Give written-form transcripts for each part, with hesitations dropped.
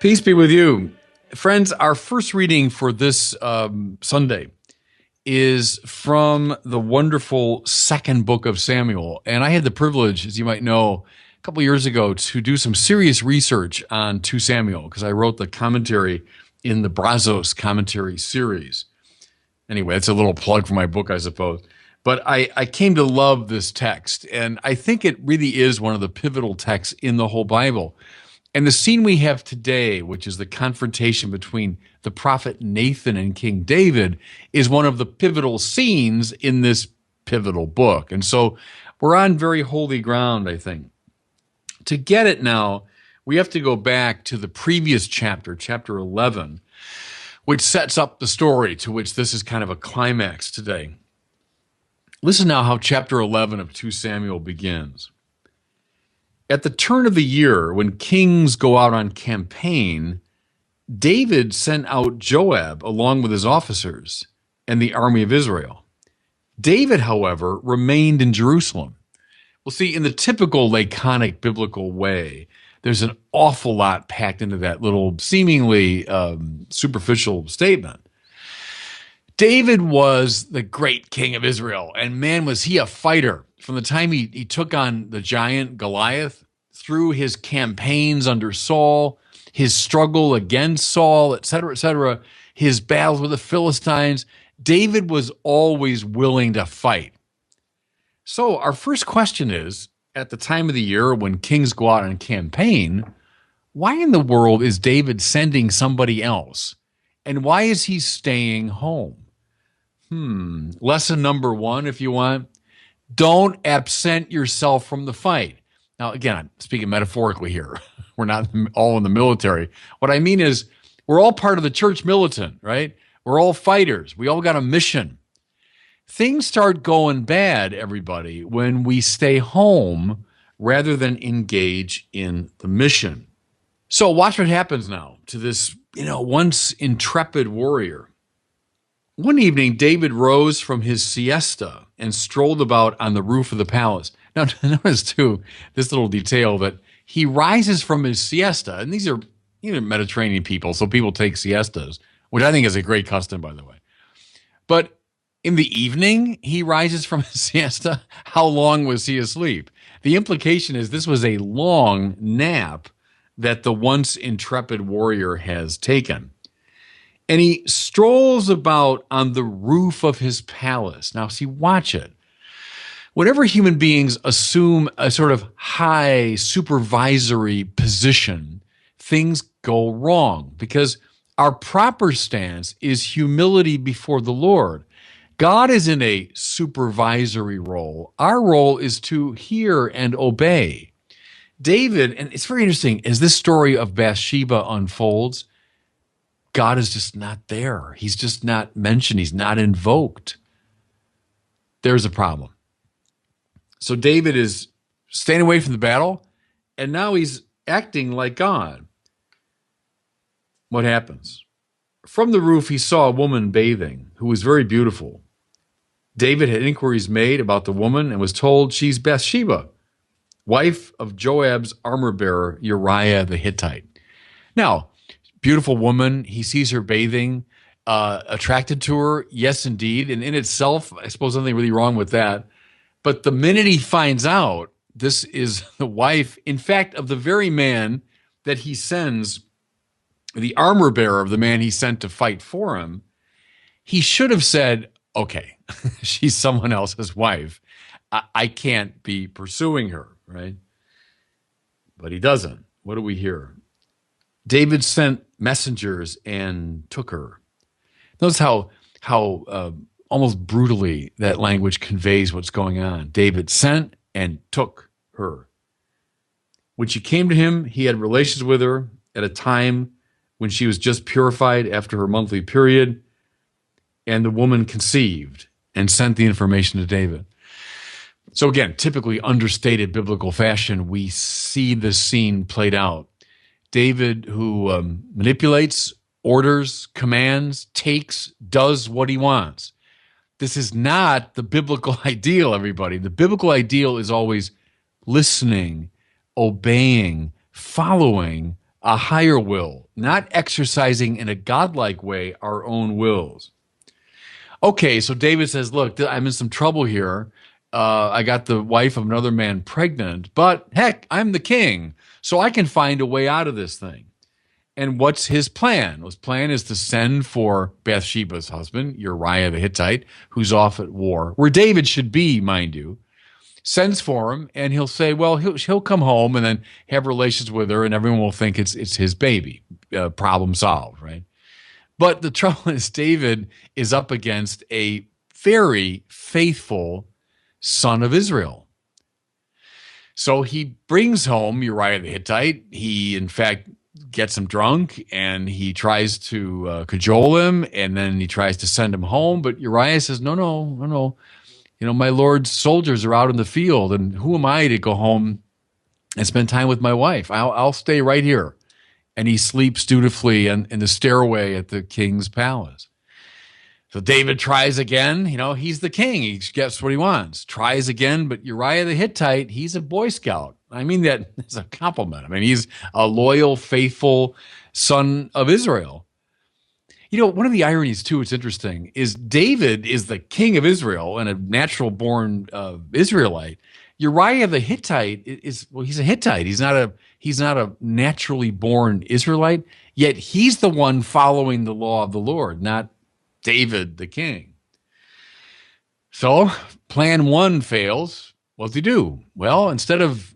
Peace be with you. Friends, our first reading for this Sunday is from the wonderful second book of Samuel. And I had the privilege, as you might know, a couple of years ago to do some serious research on 2 Samuel because I wrote the commentary in the Brazos commentary series. Anyway, that's a little plug for my book, I suppose. But I came to love this text, and I think it really is one of the pivotal texts in the whole Bible. And the scene we have today, which is the confrontation between the prophet Nathan and King David, is one of the pivotal scenes in this pivotal book. And so we're on very holy ground, I think. To get it now, we have to go back to the previous chapter, chapter 11, which sets up the story to which this is kind of a climax today. Listen now how chapter 11 of 2 Samuel begins. At the turn of the year, when kings go out on campaign, David sent out Joab along with his officers and the army of Israel. David, however, remained in Jerusalem. Well, see, in the typical laconic biblical way, there's an awful lot packed into that little seemingly superficial statement. David was the great king of Israel, and man, was he a fighter. From the time he took on the giant Goliath, through his campaigns under Saul, his struggle against Saul, etc., his battles with the Philistines, David was always willing to fight. So our first question is, at the time of the year when kings go out on campaign, why in the world is David sending somebody else? And why is he staying home? Lesson number 1, if you want. Don't absent yourself from the fight. Now, again, I'm speaking metaphorically here. We're not all in the military. What I mean is we're all part of the church militant, right? We're all fighters. We all got a mission. Things start going bad, everybody, when we stay home rather than engage in the mission. So watch what happens now to this, once intrepid warrior. One evening, David rose from his siesta and strolled about on the roof of the palace. Now, notice, too, this little detail that he rises from his siesta, and these are Mediterranean people, so people take siestas, which I think is a great custom, by the way. But in the evening, he rises from his siesta. How long was he asleep? The implication is this was a long nap that the once intrepid warrior has taken. And he strolls about on the roof of his palace. Now, see, watch it. Whenever human beings assume a sort of high supervisory position, things go wrong because our proper stance is humility before the Lord. God is in a supervisory role. Our role is to hear and obey. David, and it's very interesting, as this story of Bathsheba unfolds, God is just not there. He's just not mentioned. He's not invoked. There's a problem. So David is staying away from the battle, and now he's acting like God. What happens? From the roof, he saw a woman bathing who was very beautiful. David had inquiries made about the woman and was told she's Bathsheba, wife of Joab's armor-bearer Uriah the Hittite. Now, beautiful woman, he sees her bathing, attracted to her, yes, indeed. And in itself, I suppose nothing really wrong with that. But the minute he finds out this is the wife, in fact, of the very man that he sends, the armor bearer of the man he sent to fight for him, he should have said, okay, she's someone else's wife. I can't be pursuing her, right? But he doesn't. What do we hear? David sent messengers and took her. Notice how almost brutally that language conveys what's going on. David sent and took her. When she came to him, he had relations with her at a time when she was just purified after her monthly period, and the woman conceived and sent the information to David. So again, typically understated biblical fashion, we see this scene played out. David, who manipulates, orders, commands, takes, does what he wants. This is not the biblical ideal, everybody. The biblical ideal is always listening, obeying, following a higher will, not exercising in a godlike way our own wills. Okay, so David says, look, I'm in some trouble here. I got the wife of another man pregnant, but heck, I'm the king, so I can find a way out of this thing. And what's his plan? His plan is to send for Bathsheba's husband, Uriah the Hittite, who's off at war, where David should be, mind you. Sends for him, and he'll say, well, he'll come home and then have relations with her, and everyone will think it's his baby. Problem solved, right? But the trouble is David is up against a very faithful son of Israel. So he brings home Uriah the Hittite. He, in fact, gets him drunk, and he tries to cajole him, and then he tries to send him home. But Uriah says, no. My Lord's soldiers are out in the field, and who am I to go home and spend time with my wife? I'll stay right here. And he sleeps dutifully in the stairway at the king's palace. So David tries again. He's the king. He gets what he wants. Tries again, but Uriah the Hittite, he's a Boy Scout. I mean that as a compliment. I mean, he's a loyal, faithful son of Israel. One of the ironies, too, it's interesting, is David is the king of Israel and a natural-born Israelite. Uriah the Hittite he's a Hittite. He's not a naturally born Israelite, yet he's the one following the law of the Lord, not David the king. So plan one fails. What does he do? Well, instead of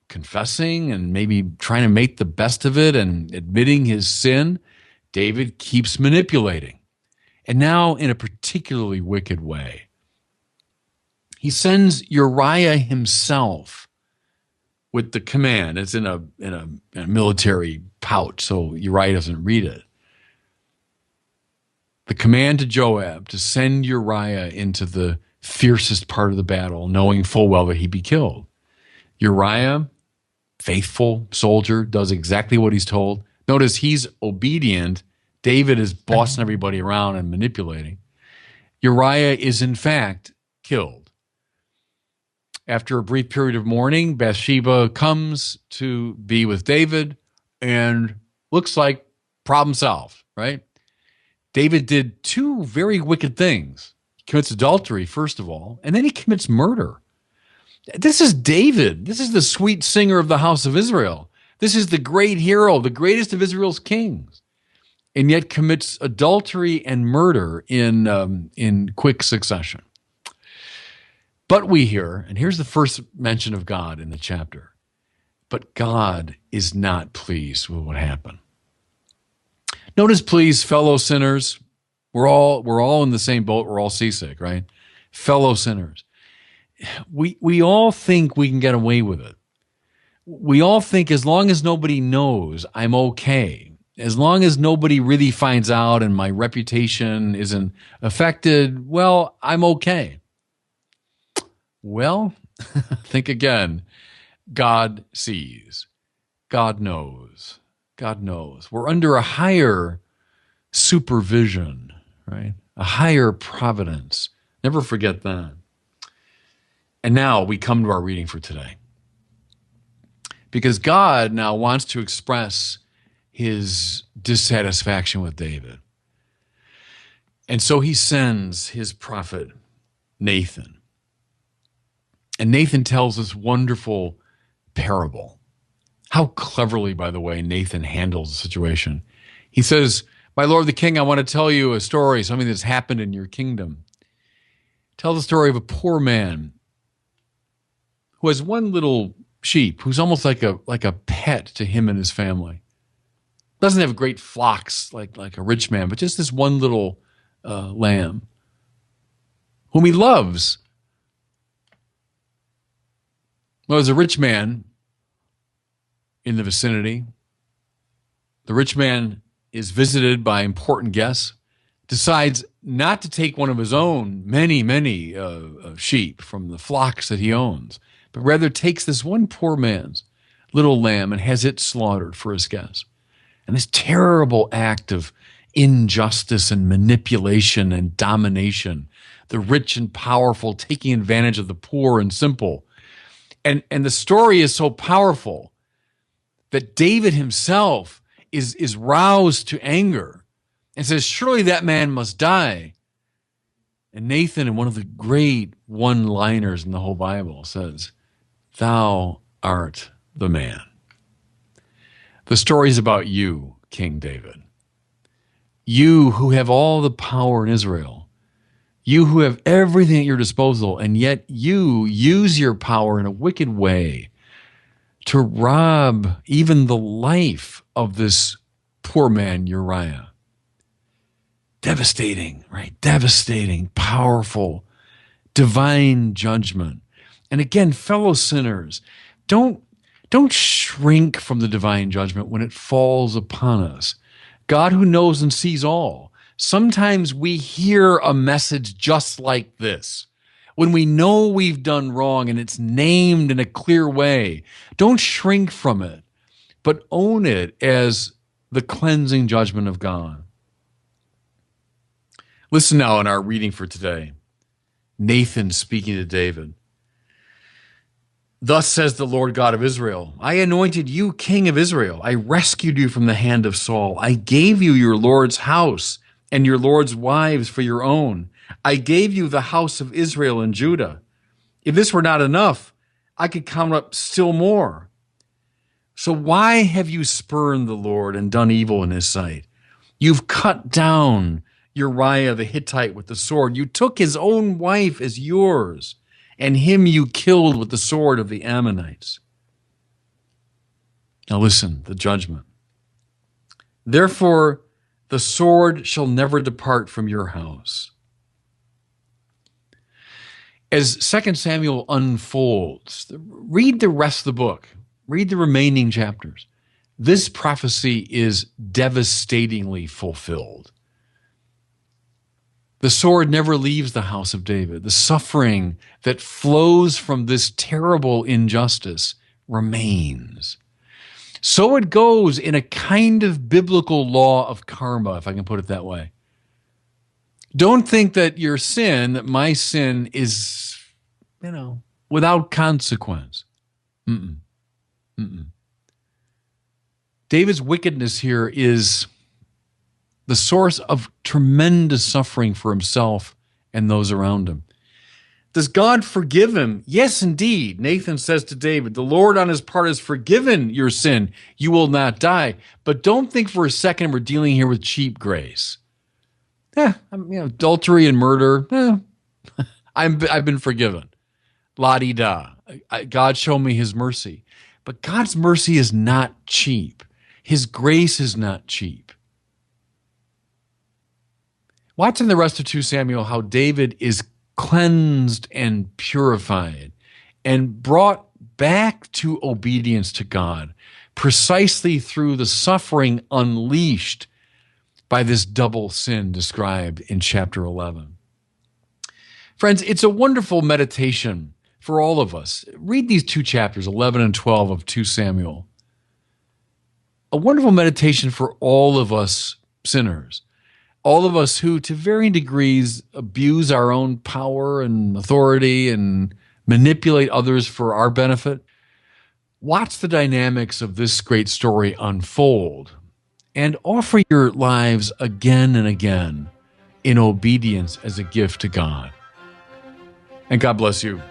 confessing and maybe trying to make the best of it and admitting his sin, David keeps manipulating, and now in a particularly wicked way. He sends Uriah himself with the command. It's in a military pouch, so Uriah doesn't read it. The command to Joab to send Uriah into the fiercest part of the battle, knowing full well that he'd be killed. Uriah, faithful soldier, does exactly what he's told. Notice he's obedient. David is bossing everybody around and manipulating. Uriah is, in fact, killed. After a brief period of mourning, Bathsheba comes to be with David, and looks like problem solved, right? David did two very wicked things. He commits adultery, first of all, and then he commits murder. This is David. This is the sweet singer of the house of Israel. This is the great hero, the greatest of Israel's kings, and yet commits adultery and murder in quick succession. But we hear, and here's the first mention of God in the chapter, but God is not pleased with what happened. Notice, please, fellow sinners, we're all in the same boat. We're all seasick, right? Fellow sinners. We all think we can get away with it. We all think as long as nobody knows, I'm okay. As long as nobody really finds out and my reputation isn't affected, well, I'm okay. Well, think again. God sees. God knows. God knows. We're under a higher supervision, right? A higher providence. Never forget that. And now we come to our reading for today. Because God now wants to express his dissatisfaction with David. And so he sends his prophet Nathan. And Nathan tells this wonderful parable. How cleverly, by the way, Nathan handles the situation. He says, "My lord the king, I want to tell you a story, something that's happened in your kingdom." Tell the story of a poor man who has one little sheep who's almost like a pet to him and his family. Doesn't have great flocks like a rich man, but just this one little lamb whom he loves. Well, there's a rich man in the vicinity. The rich man is visited by important guests, decides not to take one of his own many sheep from the flocks that he owns, but rather takes this one poor man's little lamb and has it slaughtered for his guests. And this terrible act of injustice and manipulation and domination, the rich and powerful taking advantage of the poor and simple. And the story is so powerful that David himself is roused to anger and says, surely that man must die. And Nathan, in one of the great one-liners in the whole Bible, says, thou art the man. The story is about you, King David. You who have all the power in Israel. You who have everything at your disposal, and yet you use your power in a wicked way to rob even the life of this poor man, Uriah. Devastating, right? Devastating, powerful, divine judgment. And again, fellow sinners, don't shrink from the divine judgment when it falls upon us. God, who knows and sees all. Sometimes we hear a message just like this. When we know we've done wrong and it's named in a clear way, don't shrink from it, but own it as the cleansing judgment of God. Listen now in our reading for today. Nathan speaking to David. Thus says the Lord God of Israel, I anointed you king of Israel. I rescued you from the hand of Saul. I gave you your Lord's house and your Lord's wives for your own. I gave you the house of Israel and Judah. If this were not enough, I could count up still more. So why have you spurned the Lord and done evil in his sight? You've cut down Uriah the Hittite with the sword. You took his own wife as yours, and him you killed with the sword of the Ammonites. Now listen, the judgment. Therefore, the sword shall never depart from your house. As 2 Samuel unfolds, read the rest of the book. Read the remaining chapters. This prophecy is devastatingly fulfilled. The sword never leaves the house of David. The suffering that flows from this terrible injustice remains. So it goes in a kind of biblical law of karma, if I can put it that way. Don't think that your sin, that my sin is, without consequence. David's wickedness here is the source of tremendous suffering for himself and those around him. Does God forgive him? Yes, indeed. Nathan says to David, the Lord on his part has forgiven your sin. You will not die. But don't think for a second we're dealing here with cheap grace. Adultery and murder, I've been forgiven. La-di-da. God showed me his mercy. But God's mercy is not cheap. His grace is not cheap. Watch in the rest of 2 Samuel how David is cleansed and purified and brought back to obedience to God precisely through the suffering unleashed by this double sin described in chapter 11. Friends, it's a wonderful meditation for all of us. Read these 2 chapters, 11 and 12 of 2 Samuel. A wonderful meditation for all of us sinners. All of us who, to varying degrees, abuse our own power and authority and manipulate others for our benefit. Watch the dynamics of this great story unfold and offer your lives again and again in obedience as a gift to God. And God bless you.